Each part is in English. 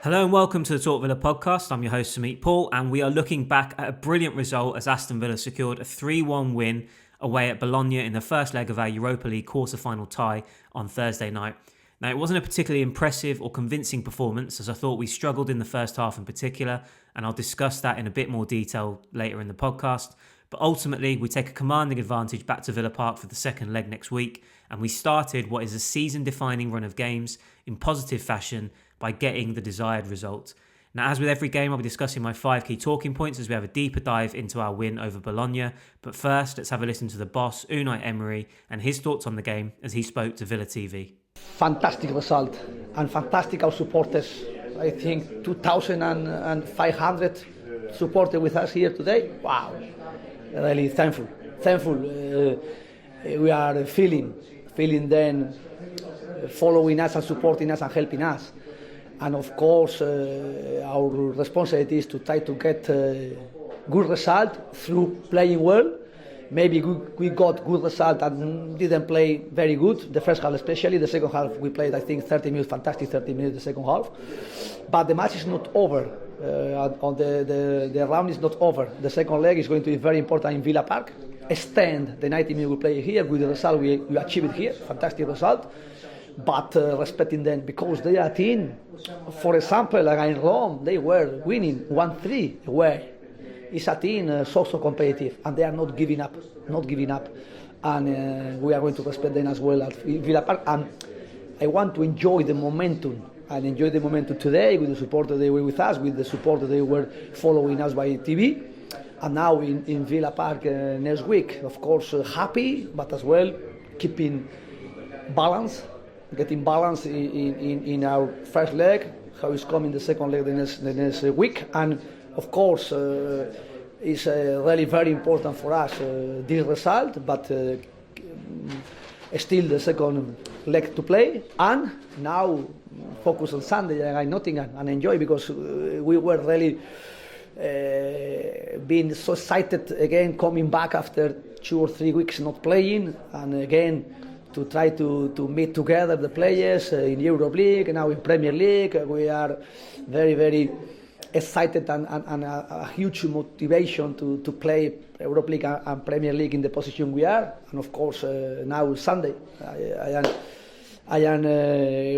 Hello and welcome to the Talk Villa podcast. I'm your host, Samit Paul, and we are looking back at a brilliant result as Aston Villa secured a 3-1 win away at Bologna in the first leg of our Europa League quarter-final tie on Thursday night. Now, it wasn't a particularly impressive or convincing performance, as I thought we struggled in the first half in particular, and I'll discuss that in a bit more detail later in the podcast. But ultimately, we take a commanding advantage back to Villa Park for the second leg next week, and we started what is a season-defining run of games in positive fashion by getting the desired result. Now, as with every game, I'll be discussing my 5 key talking points as we have a deeper dive into our win over Bologna. But first, let's have a listen to the boss, Unai Emery, and his thoughts on the game as he spoke to Villa TV. Fantastic result and fantastic our supporters. I think 2,500 supporters with us here today. Wow, really thankful. We are feeling them following us and supporting us and helping us. And of course, our responsibility is to try to get good result through playing well. Maybe we got good result and didn't play very good, the first half especially. The second half we played, I think, 30 minutes, fantastic 30 minutes the second half. But the match is not over. The round is not over. The second leg is going to be very important in Villa Park. Extend the 90 minutes we play here with the result we achieved here, fantastic result. But respecting them because they are a team. For example, like in Rome, they were winning 1-3 away. It's a team so competitive, and they are not giving up. And we are going to respect them as well at Villa Park. And I want to enjoy the momentum today with the support that they were with us, with the support that they were following us by TV. And now in Villa Park next week, of course, happy, but as well keeping balance. Getting balance in our first leg, how it's coming the second leg the next week, and of course it's really very important for us this result, but still the second leg to play, and now focus on Sunday and Nottingham and enjoy, because we were really being so excited again coming back after 2 or 3 weeks not playing, and again to try to meet together the players in Europa League and now in Premier League. We are very, very excited and a huge motivation to play Europa League and Premier League in the position we are. And of course, now Sunday, I am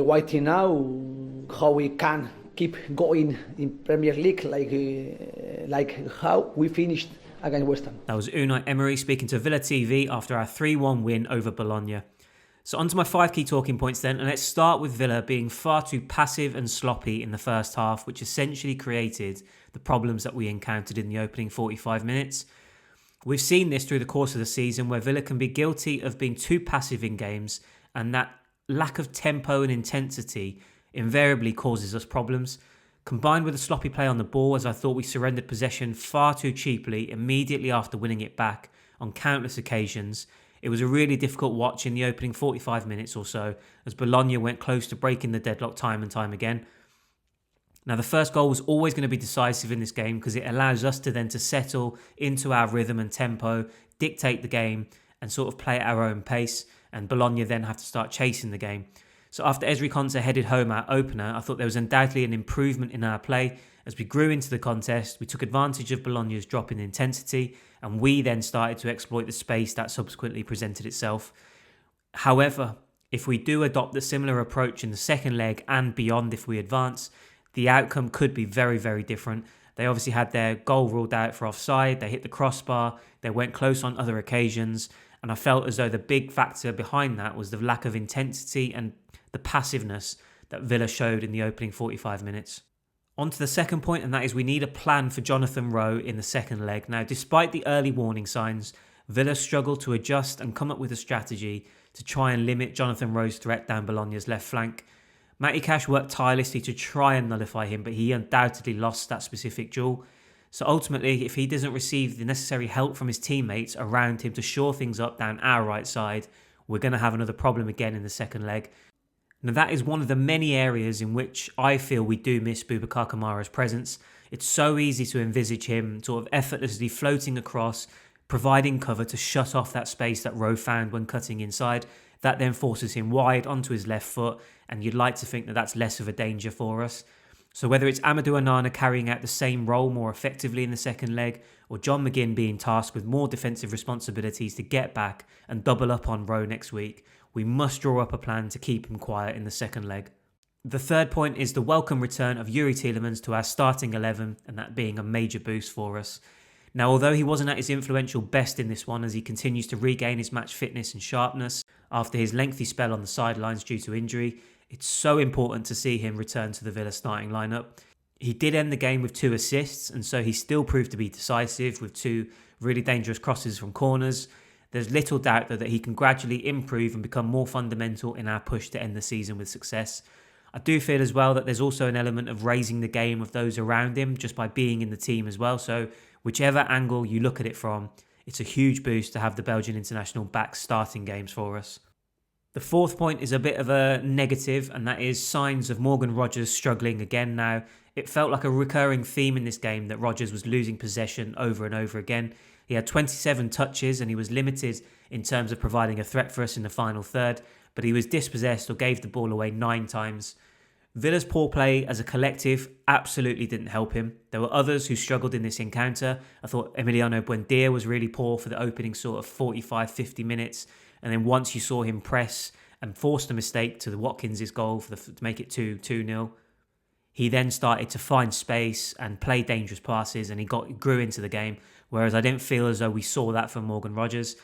waiting now how we can keep going in Premier League like how we finished against West Ham. That was Unai Emery speaking to Villa TV after our 3-1 win over Bologna. So on to my 5 key talking points then, and let's start with Villa being far too passive and sloppy in the first half, which essentially created the problems that we encountered in the opening 45 minutes. We've seen this through the course of the season where Villa can be guilty of being too passive in games, and that lack of tempo and intensity invariably causes us problems. Combined with the sloppy play on the ball, as I thought we surrendered possession far too cheaply immediately after winning it back on countless occasions, it was a really difficult watch in the opening 45 minutes or so as Bologna went close to breaking the deadlock time and time again. Now, the first goal was always going to be decisive in this game because it allows us to then to settle into our rhythm and tempo, dictate the game and sort of play at our own pace, and Bologna then have to start chasing the game. So after Ezri Konsa headed home our opener, I thought there was undoubtedly an improvement in our play. As we grew into the contest, we took advantage of Bologna's drop in intensity, and we then started to exploit the space that subsequently presented itself. However, if we do adopt a similar approach in the second leg and beyond if we advance, the outcome could be very, very different. They obviously had their goal ruled out for offside, they hit the crossbar, they went close on other occasions, and I felt as though the big factor behind that was the lack of intensity and the passiveness that Villa showed in the opening 45 minutes. On to the second point, and that is we need a plan for Jonathan Rowe in the second leg. Now, despite the early warning signs, Villa struggled to adjust and come up with a strategy to try and limit Jonathan Rowe's threat down Bologna's left flank. Matty Cash worked tirelessly to try and nullify him, but he undoubtedly lost that specific duel. So ultimately, if he doesn't receive the necessary help from his teammates around him to shore things up down our right side, we're going to have another problem again in the second leg. Now, that is one of the many areas in which I feel we do miss Boubacar Kamara's presence. It's so easy to envisage him sort of effortlessly floating across, providing cover to shut off that space that Rowe found when cutting inside. That then forces him wide onto his left foot, and you'd like to think that that's less of a danger for us. So whether it's Amadou Onana carrying out the same role more effectively in the second leg, or John McGinn being tasked with more defensive responsibilities to get back and double up on Rowe next week, we must draw up a plan to keep him quiet in the second leg. The third point is the welcome return of Youri Tielemans to our starting 11, and that being a major boost for us. Now, although he wasn't at his influential best in this one as he continues to regain his match fitness and sharpness after his lengthy spell on the sidelines due to injury, it's so important to see him return to the Villa starting lineup. He did end the game with 2 assists, and so he still proved to be decisive with 2 really dangerous crosses from corners. There's little doubt though that he can gradually improve and become more fundamental in our push to end the season with success. I do feel as well that there's also an element of raising the game of those around him just by being in the team as well. So whichever angle you look at it from, it's a huge boost to have the Belgian international back starting games for us. The fourth point is a bit of a negative, and that is signs of Morgan Rogers struggling again now. It felt like a recurring theme in this game that Rogers was losing possession over and over again. He had 27 touches and he was limited in terms of providing a threat for us in the final third, but he was dispossessed or gave the ball away 9 times. Villa's poor play as a collective absolutely didn't help him. There were others who struggled in this encounter. I thought Emiliano Buendia was really poor for the opening sort of 45-50 minutes. And then once you saw him press and forced a mistake to the Watkins' goal to make it 2-0, he then started to find space and play dangerous passes, and he grew into the game, whereas I didn't feel as though we saw that from Morgan Rogers.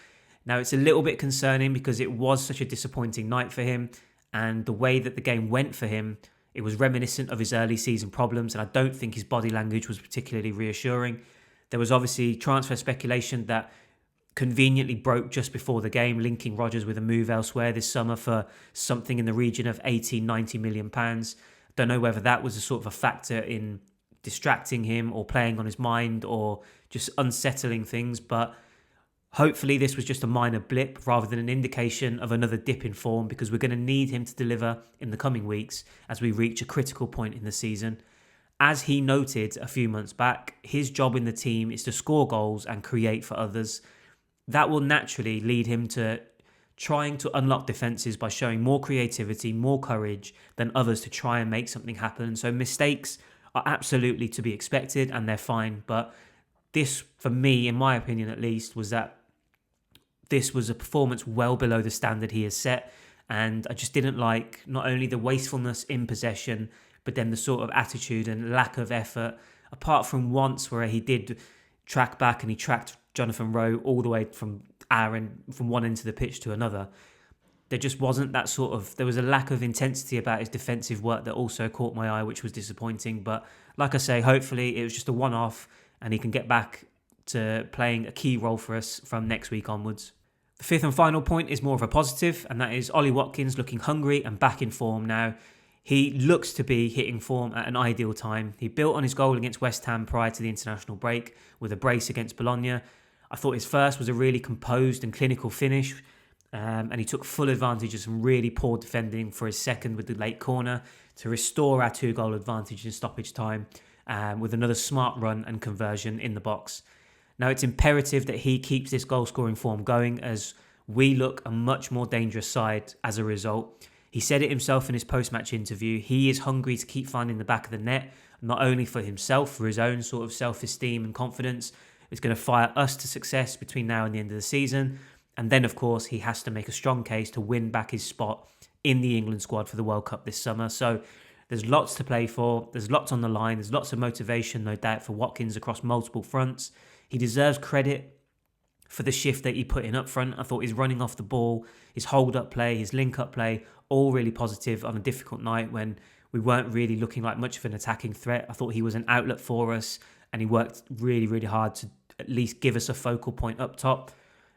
Now, it's a little bit concerning because it was such a disappointing night for him, and the way that the game went for him, it was reminiscent of his early season problems, and I don't think his body language was particularly reassuring. There was obviously transfer speculation that conveniently broke just before the game, linking Rogers with a move elsewhere this summer for something in the region of 18-90 million pounds. Don't know whether that was a sort of a factor in distracting him or playing on his mind or just unsettling things, but hopefully this was just a minor blip rather than an indication of another dip in form, because we're going to need him to deliver in the coming weeks as we reach a critical point in the season. As he noted a few months back, his job in the team is to score goals and create for others. That will naturally lead him to trying to unlock defences by showing more creativity, more courage than others to try and make something happen. So mistakes are absolutely to be expected and they're fine. But this, for me, in my opinion at least, was that this was a performance well below the standard he has set. And I just didn't like not only the wastefulness in possession, but then the sort of attitude and lack of effort. Apart from once where he did track back and he tracked Jonathan Rowe all the way from one end of the pitch to another. There just wasn't that sort of... There was a lack of intensity about his defensive work that also caught my eye, which was disappointing. But like I say, hopefully it was just a one-off and he can get back to playing a key role for us from next week onwards. The fifth and final point is more of a positive, and that is Ollie Watkins looking hungry and back in form now. He looks to be hitting form at an ideal time. He built on his goal against West Ham prior to the international break with a brace against Bologna. I thought his first was a really composed and clinical finish, and he took full advantage of some really poor defending for his second with the late corner to restore our 2-goal advantage in stoppage time with another smart run and conversion in the box. Now, it's imperative that he keeps this goal-scoring form going as we look a much more dangerous side as a result. He said it himself in his post-match interview. He is hungry to keep finding the back of the net, not only for himself, for his own sort of self-esteem and confidence. It's going to fire us to success between now and the end of the season. And then, of course, he has to make a strong case to win back his spot in the England squad for the World Cup this summer. So there's lots to play for. There's lots on the line. There's lots of motivation, no doubt, for Watkins across multiple fronts. He deserves credit for the shift that he put in up front. I thought his running off the ball, his hold-up play, his link-up play, all really positive on a difficult night when we weren't really looking like much of an attacking threat. I thought he was an outlet for us, and he worked really, really hard to at least give us a focal point up top.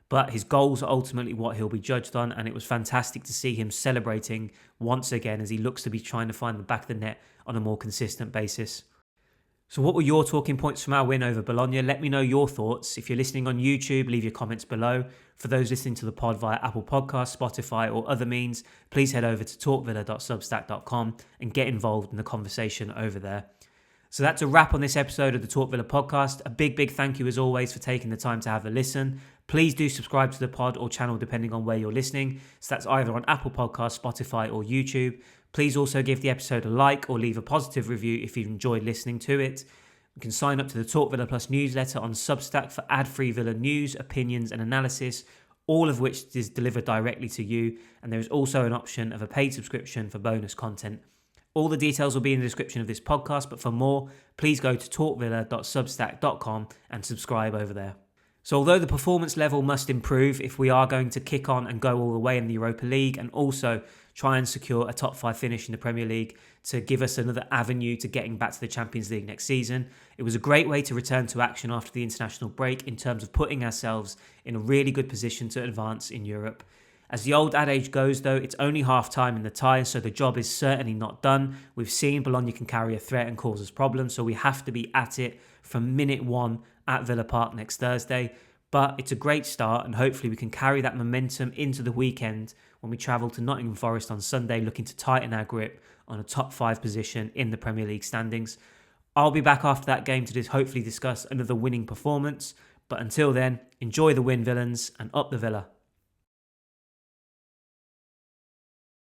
But his goals are ultimately what he'll be judged on, and it was fantastic to see him celebrating once again as he looks to be trying to find the back of the net on a more consistent basis. So what were your talking points from our win over Bologna? Let me know your thoughts. If you're listening on YouTube, leave your comments below. For those listening to the pod via Apple Podcasts, Spotify or other means, please head over to talkvilla.substack.com and get involved in the conversation over there. So that's a wrap on this episode of the Talk Villa podcast. A big thank you as always for taking the time to have a listen. Please do subscribe to the pod or channel depending on where you're listening. So that's either on Apple Podcasts, Spotify or YouTube. Please also give the episode a like or leave a positive review if you've enjoyed listening to it. You can sign up to the Talk Villa Plus newsletter on Substack for ad-free Villa news, opinions and analysis, all of which is delivered directly to you. And there is also an option of a paid subscription for bonus content. All the details will be in the description of this podcast, but for more, please go to talkvilla.substack.com and subscribe over there. So although the performance level must improve if we are going to kick on and go all the way in the Europa League and also try and secure a top 5 finish in the Premier League to give us another avenue to getting back to the Champions League next season, it was a great way to return to action after the international break in terms of putting ourselves in a really good position to advance in Europe. As the old adage goes though, it's only half time in the tie, so the job is certainly not done. We've seen Bologna can carry a threat and cause us problems, so we have to be at it from minute 1 at Villa Park next Thursday. But it's a great start and hopefully we can carry that momentum into the weekend when we travel to Nottingham Forest on Sunday, looking to tighten our grip on a top 5 position in the Premier League standings. I'll be back after that game to hopefully discuss another winning performance. But until then, enjoy the win, Villains, and up the Villa.